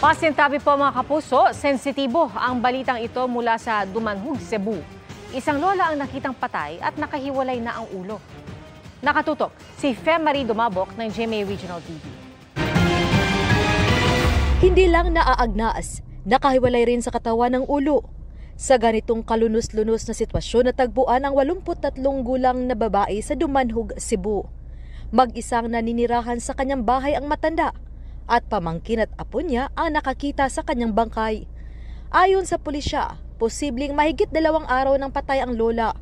Pasintabi po mga kapuso, sensitibo ang balitang ito mula sa Dumanhog, Cebu. Isang lola ang nakitang patay at nakahiwalay na ang ulo. Nakatutok si Marie Dumabok ng GMA Regional TV. Hindi lang naaagnas, nakahiwalay rin sa katawan ng ulo. Sa ganitong kalunos-lunos na sitwasyon natagpuan ang 83 gulang na babae sa Dumanhog, Cebu. Mag-isang naninirahan sa kanyang bahay ang matanda at pamangkin at apo niya ang nakakita sa kanyang bangkay. Ayon sa pulisya, posibleng mahigit 2 araw ng patay ang lola.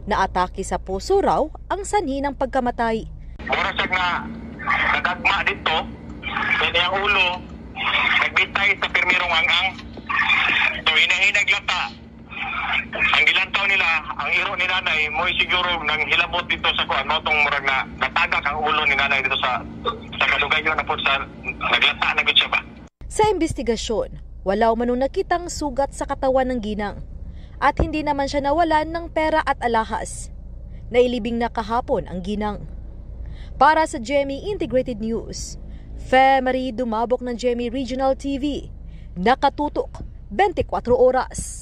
Naatake sa puso raw ang sanhi ng pagkamatay. Murasag na nagagma dito, pwede ang ulo, nagbitay sa pirmirong angang. So hinahinag lata. Ang gilantaw nila, ang iro ni nanay, mo'y siguro nang hilabot dito sa kuan, motong murag na natagak ang ulo ni nanay dito sa kalugayon na po sa naglata na gud siya ba. Sa investigasyon, wala manong nakitang sugat sa katawan ng ginang at hindi naman siya nawalan ng pera at alahas. Nailibing na kahapon ang ginang. Para sa GMA Integrated News, Marie Dumabok ng GMA Regional TV, nakatutok 24 oras.